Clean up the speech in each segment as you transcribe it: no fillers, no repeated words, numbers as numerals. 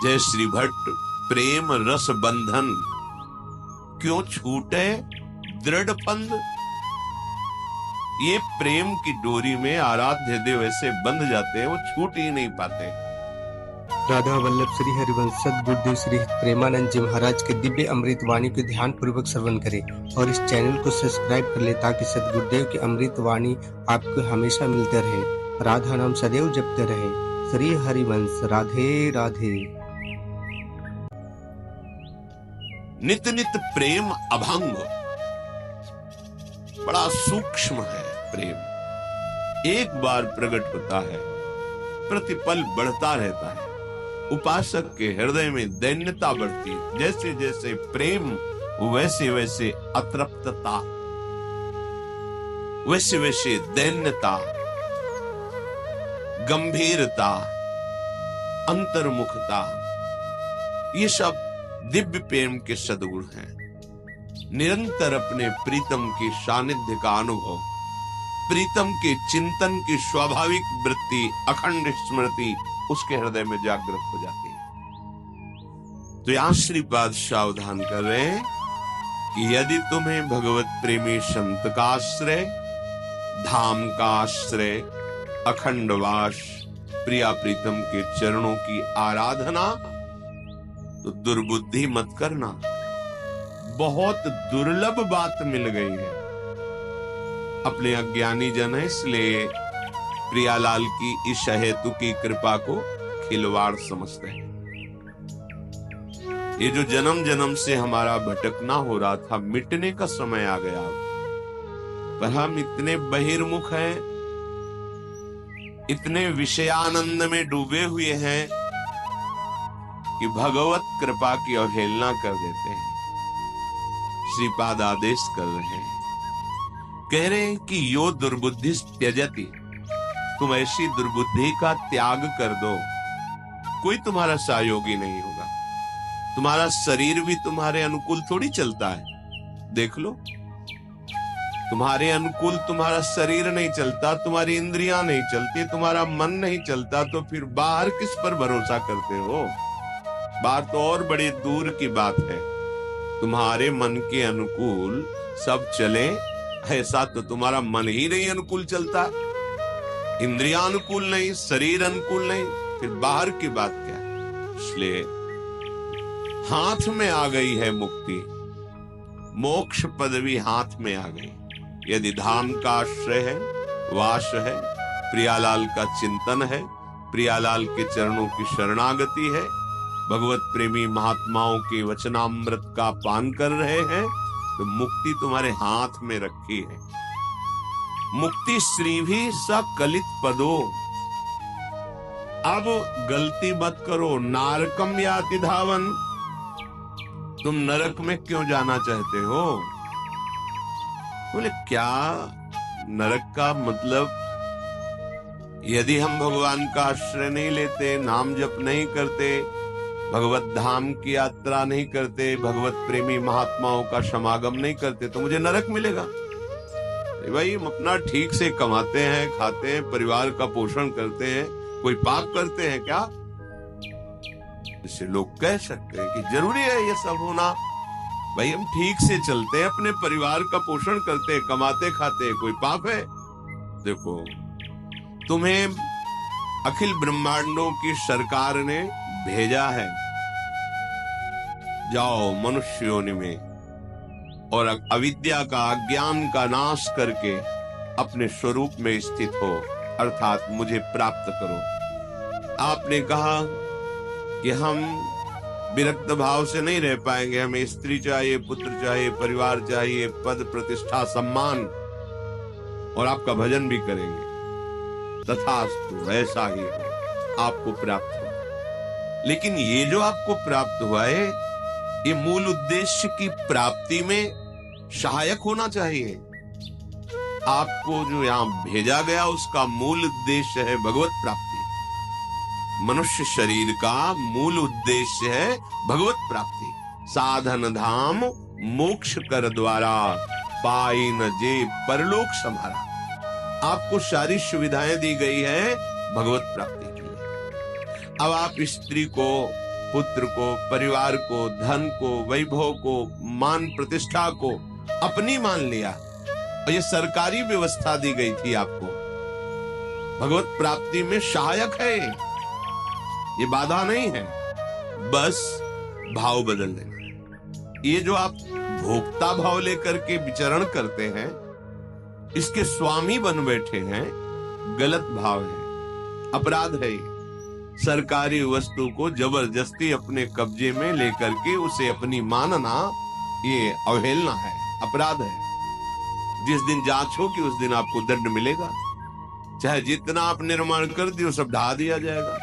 जय श्री भट्ट प्रेम रस बंधन क्यों छूटे दृढ़ पंध। ये प्रेम की डोरी में आराध्य देव ऐसे बंध जाते हैं, वो छूट ही नहीं पाते। राधा वल्लभ श्री हरिवंश सद्गुरुदेव श्री प्रेमानंद जी महाराज के दिव्य अमृत वाणी को ध्यान पूर्वक श्रवण करें और इस चैनल को सब्सक्राइब कर ले ताकि सद्गुरुदेव की अमृत वाणी आपको हमेशा मिलते रहे। राधा नाम सदैव जपते रहे। श्री हरिवंश राधे राधे। नित नित प्रेम अभंग बड़ा सूक्ष्म है। प्रेम एक बार प्रकट होता है, प्रतिपल बढ़ता रहता है। उपासक के हृदय में दैन्यता बढ़ती है। जैसे जैसे प्रेम वैसे वैसे अतृप्तता, वैसे वैसे दैन्यता, गंभीरता, अंतर्मुखता, ये सब दिव्य प्रेम के सद्गुण हैं। निरंतर अपने प्रीतम की सानिध्य का अनुभव, प्रीतम के चिंतन की स्वाभाविक वृत्ति, अखंड स्मृति उसके हृदय में जागृत हो जाती है। तो यहां श्रीपाद सावधान कर रहे हैं कि यदि तुम्हें भगवत प्रेमी संत का आश्रय, धाम का आश्रय, अखंड वास, प्रिया प्रीतम के चरणों की आराधना, तो दुर्बुद्धि मत करना। बहुत दुर्लभ बात मिल गई है। अपने अज्ञानी जन है, इसलिए प्रियालाल की इस हेतु की कृपा को खिलवाड़ समझते हैं। ये जो जन्म जन्म से हमारा भटकना हो रहा था, मिटने का समय आ गया। पर हम इतने बहिर्मुख हैं, इतने विषयानंद में डूबे हुए हैं कि भगवत कृपा की अवहेलना कर देते हैं। श्रीपाद आदेश कर रहे हैं, कह रहे हैं कि यो दुर्बुद्धि त्यजति, तुम ऐसी दुर्बुद्धि का त्याग कर दो। कोई तुम्हारा सहयोगी नहीं होगा। तुम्हारा शरीर भी तुम्हारे अनुकूल थोड़ी चलता है। देख लो, तुम्हारे अनुकूल तुम्हारा शरीर नहीं चलता, तुम्हारी इंद्रियां नहीं चलती, तुम्हारा मन नहीं चलता, तो फिर बाहर किस पर भरोसा करते हो? बात तो और बड़ी दूर की बात है। तुम्हारे मन के अनुकूल सब चले, ऐसा तो तुम्हारा मन ही नहीं अनुकूल चलता। इंद्रियां अनुकूल नहीं, शरीर अनुकूल नहीं, फिर बाहर की बात क्या? इसलिए हाथ में आ गई है मुक्ति, मोक्ष पदवी हाथ में आ गई। यदि धाम का आश्रय है, वास है, प्रियालाल का चिंतन है, प्रियालाल के चरणों की शरणागति है, भगवत प्रेमी महात्माओं के वचनामृत का पान कर रहे हैं, तो मुक्ति तुम्हारे हाथ में रखी है। मुक्ति श्री भी सकलित पदो। अब गलती मत करो। नारकम याति धावन, तुम नरक में क्यों जाना चाहते हो? बोले क्या नरक का मतलब? यदि हम भगवान का आश्रय नहीं लेते, नाम जप नहीं करते, भगवत धाम की यात्रा नहीं करते, भगवत प्रेमी महात्माओं का समागम नहीं करते, तो मुझे नरक मिलेगा? भाई, हम अपना ठीक से कमाते हैं, खाते हैं, परिवार का पोषण करते हैं, कोई पाप करते हैं क्या? इससे लोग कह सकते हैं कि जरूरी है ये सब होना। भाई, हम ठीक से चलते हैं, अपने परिवार का पोषण करते हैं, कमाते खाते हैं, कोई पाप है? देखो, तुम्हें अखिल ब्रह्मांडों की सरकार ने भेजा है, जाओ मनुष्य योनि में और अविद्या का, अज्ञान का नाश करके अपने स्वरूप में स्थित हो, अर्थात मुझे प्राप्त करो। आपने कहा कि हम विरक्त भाव से नहीं रह पाएंगे, हमें स्त्री चाहिए, पुत्र चाहिए, परिवार चाहिए, पद प्रतिष्ठा सम्मान, और आपका भजन भी करेंगे। तथास्तु, ऐसा ही हो, आपको प्राप्त हो। लेकिन ये जो आपको प्राप्त हुआ है, ये मूल उद्देश्य की प्राप्ति में सहायक होना चाहिए। आपको जो यहाँ भेजा गया, उसका मूल उद्देश्य है भगवत प्राप्ति। मनुष्य शरीर का मूल उद्देश्य है भगवत प्राप्ति। साधन धाम मोक्ष कर द्वारा, पाई न जे परलोक समारा। आपको सारी सुविधाएं दी गई है भगवत प्राप्ति के लिए। अब आप स्त्री को पुत्र को, परिवार को, धन को, वैभव को, मान प्रतिष्ठा को अपनी मान लिया, और ये सरकारी व्यवस्था दी गई थी आपको। भगवत प्राप्ति में सहायक है, ये बाधा नहीं है, बस भाव बदल देना। ये जो आप भोक्ता भाव लेकर के विचरण करते हैं, इसके स्वामी बन बैठे हैं, गलत भाव है, अपराध है। सरकारी वस्तु को जबरदस्ती अपने कब्जे में लेकर के उसे अपनी मानना, ये अवहेलना है, अपराध है। जिस दिन जांच होगी उस दिन आपको दंड मिलेगा। चाहे जितना आप निर्माण कर दिए सब ढा दिया जाएगा,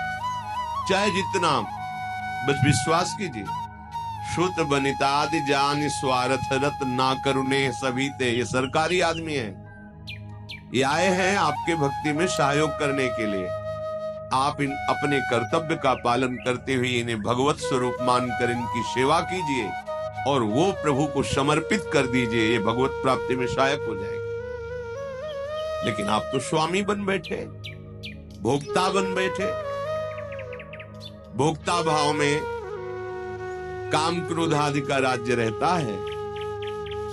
चाहे जितना, बस विश्वास कीजिए। श्रुत बनितादि जान स्वार्थ रत ना करुणे सभी ते, ये सरकारी आदमी है, ये आए हैं आपके भक्ति में सहयोग करने के लिए। आप इन अपने कर्तव्य का पालन करते हुए इन्हें भगवत स्वरूप मानकर इनकी सेवा कीजिए और वो प्रभु को समर्पित कर दीजिए, ये भगवत प्राप्ति में सहायक हो जाएगी। लेकिन आप तो स्वामी बन बैठे, भोक्ता बन बैठे। भोक्ता भाव में काम क्रोध आदि का राज्य रहता है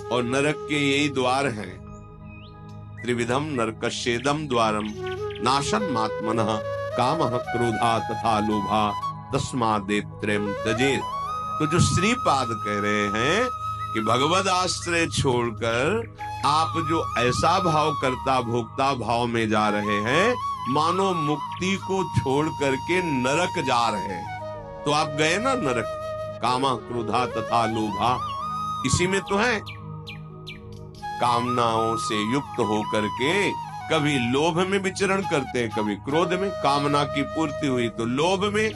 और नरक के यही द्वार हैं। त्रिविधम नरकस्येदम द्वारम नाशन्मात्मनः कामः क्रोधा तथा लोभा तस्मादेत्रयम् त्यजेत्। तो जो श्रीपाद कह रहे हैं कि भगवद आश्रय छोड़कर आप जो ऐसा भाव करता भोक्ता भाव में जा रहे हैं, मानो मुक्ति को छोड़ करके नरक जा रहे हैं। तो आप गए ना नरक, कामः क्रोधा तथा लोभा, इसी में तो है। कामनाओं से युक्त होकर के कभी लोभ में विचरण करते हैं, कभी क्रोध में। कामना की पूर्ति हुई तो लोभ में,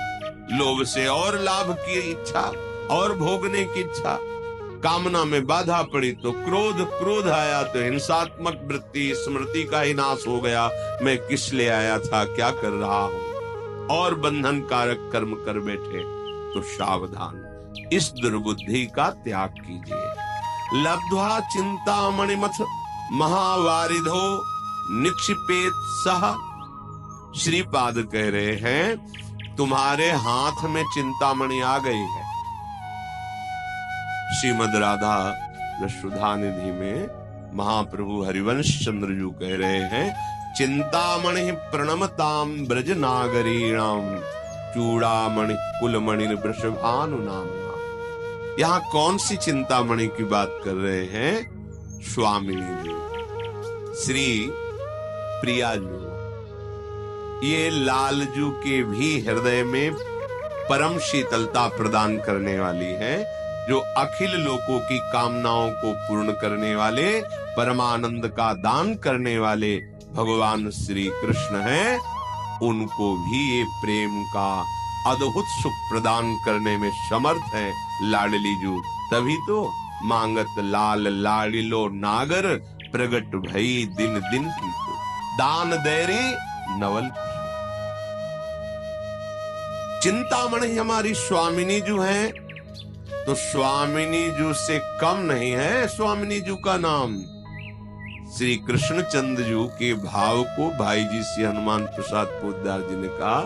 लोभ से और लाभ की इच्छा और भोगने की इच्छा। कामना में बाधा पड़ी तो क्रोध, क्रोध आया तो हिंसात्मक वृत्ति, स्मृति का ही नाश हो गया। मैं किस लिए आया था, क्या कर रहा हूं, और बंधन कारक कर्म कर बैठे। तो सावधान, इस दुर्बुद्धि का त्याग कीजिए। लब्ध्वा चिंतामणिमथ महावारिधो निक्षिपेत सह। श्रीपाद कह रहे हैं तुम्हारे हाथ में चिंतामणि आ गई है। श्रीमद राधा रसुधा निधि में महाप्रभु हरिवंश चंद्र जी कह रहे हैं, चिंतामणि प्रणमताम ब्रज नागरीणाम चूड़ामणि कुलमणि वृषभानु नामना। यहाँ कौन सी चिंतामणि की बात कर रहे हैं? स्वामिनी जी, श्री प्रिया जी। ये लालजू के भी हृदय में परम शीतलता प्रदान करने वाली है, जो अखिल लोकों की कामनाओं को पूर्ण करने वाले, परमानंद का दान करने वाले भगवान श्री कृष्ण हैं। उनको भी ये प्रेम का अद्भुत सुख प्रदान करने में समर्थ है लाडली जू। तभी तो मांगत लाल लाडिलो नागर, प्रगट भई दिन दिन की तो दान देरे नवल। चिंतामणि हमारी स्वामिनी जू है, तो स्वामिनी जू से कम नहीं है स्वामिनी जू का नाम। श्री कृष्ण चंद्र जू के भाव को भाई जी श्री हनुमान प्रसाद पोद्दार जी ने कहा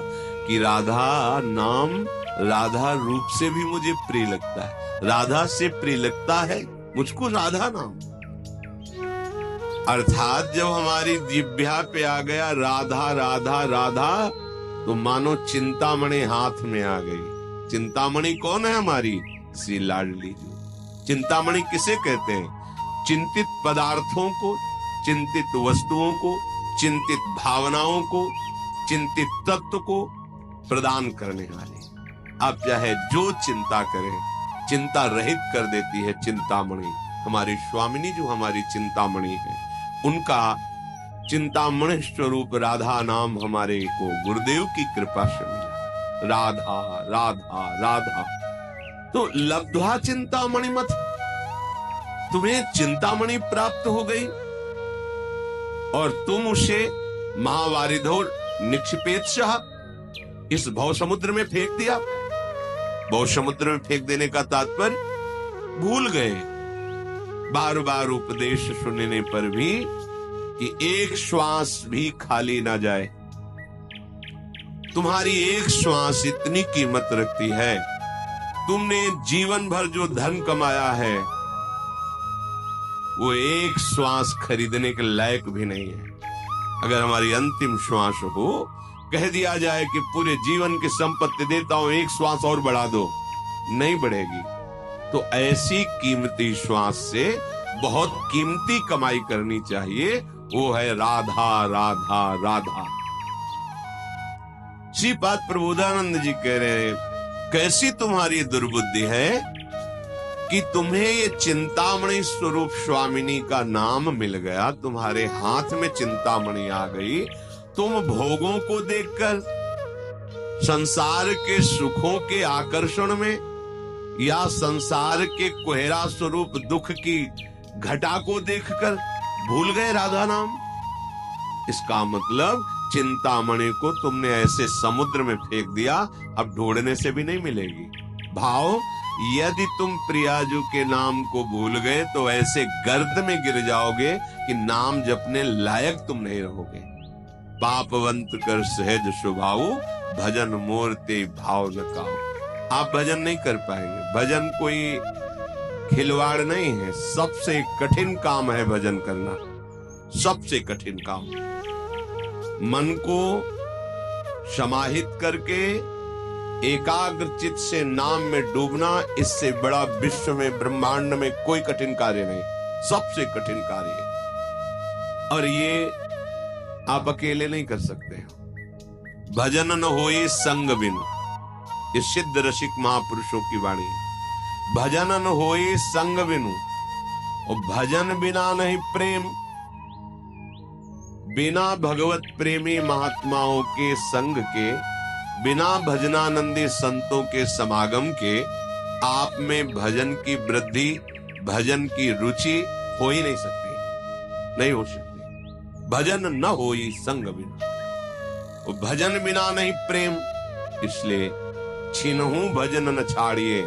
कि राधा नाम, राधा रूप से भी मुझे प्रिय लगता है, राधा से प्रिय लगता है मुझको राधा नाम। अर्थात जब हमारी जिह्वा पे आ गया राधा राधा राधा, तो मानो चिंतामणि हाथ में आ गई। चिंतामणि कौन है हमारी? श्री लाडली जी। चिंतामणि किसे कहते हैं? चिंतित पदार्थों को, चिंतित वस्तुओं को, चिंतित भावनाओं को, चिंतित तत्व को प्रदान करने वाले। आप चाहे जो चिंता करें, चिंता रहित कर देती है चिंतामणि। हमारी स्वामिनी जो हमारी चिंतामणि है, उनका चिंतामणि स्वरूप राधा नाम हमारे को गुरुदेव की कृपा से मिला। राधा राधा राधा। तो लब्ध्वा चिंतामणि मत, तुम्हें चिंतामणि प्राप्त हो गई और तुम उसे महावारिधो निक्षिपेत सह, इस भव समुद्र में फेंक दिया। भव समुद्र में फेंक देने का तात्पर्य भूल गए, बार बार उपदेश सुनने पर भी, कि एक श्वास भी खाली ना जाए। तुम्हारी एक श्वास इतनी कीमत रखती है तुमने जीवन भर जो धन कमाया है वो एक श्वास खरीदने के लायक भी नहीं है। अगर हमारी अंतिम श्वास हो, कह दिया जाए कि पूरे जीवन की संपत्ति देता हूं, एक श्वास और बढ़ा दो, नहीं बढ़ेगी। तो ऐसी कीमती श्वास से बहुत कीमती कमाई करनी चाहिए, वो है राधा राधा राधा। श्रीपाद प्रबोधानंद जी कह रहे हैं, कैसी तुम्हारी दुर्बुद्धि है कि तुम्हें ये चिंतामणि स्वरूप स्वामिनी का नाम मिल गया, तुम्हारे हाथ में चिंतामणि आ गई। तुम भोगों को देखकर, संसार के सुखों के आकर्षण में, या संसार के कोहरा स्वरूप दुख की घटा को देखकर भूल गए राधा नाम। इसका मतलब चिंतामणि को तुमने ऐसे समुद्र में फेंक दिया, अब ढूंढने से भी नहीं मिलेगी। भाव, यदि तुम प्रियाजू के नाम को भूल गए तो ऐसे गर्द में गिर जाओगे कि नाम जपने लायक तुम नहीं रहोगे। पापवंत कर सहज स्वभाव, भजन मूर्ति भाव न काऊ। आप भजन नहीं कर पाएंगे। भजन कोई खिलवाड़ नहीं है, सबसे कठिन काम है भजन करना, सबसे कठिन काम। मन को समाहित करके एकाग्र चित्त से नाम में डूबना, इससे बड़ा विश्व में ब्रह्मांड में कोई कठिन कार्य नहीं, सबसे कठिन कार्य है। और ये आप अकेले नहीं कर सकते। भजन न होए संग बिनु, ये सिद्ध रसिक महापुरुषों की वाणी है। भजन न होए संग बिनु, और भजन बिना नहीं प्रेम। बिना भगवत प्रेमी महात्माओं के संग के, बिना भजनानंदी संतों के समागम के आप में भजन की वृद्धि, भजन की रुचि हो ही नहीं सकती, नहीं हो सकती। भजन न होई संग बिना, और भजन बिना नहीं प्रेम। इसलिए छिनहु भजन न छाड़िए,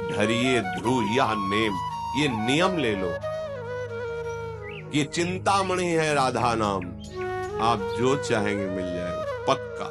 धरिए ध्रुव यह नेम। ये नियम ले लो, ये चिंतामणि है राधा नाम, आप जो चाहेंगे मिल जाएगा पक्का।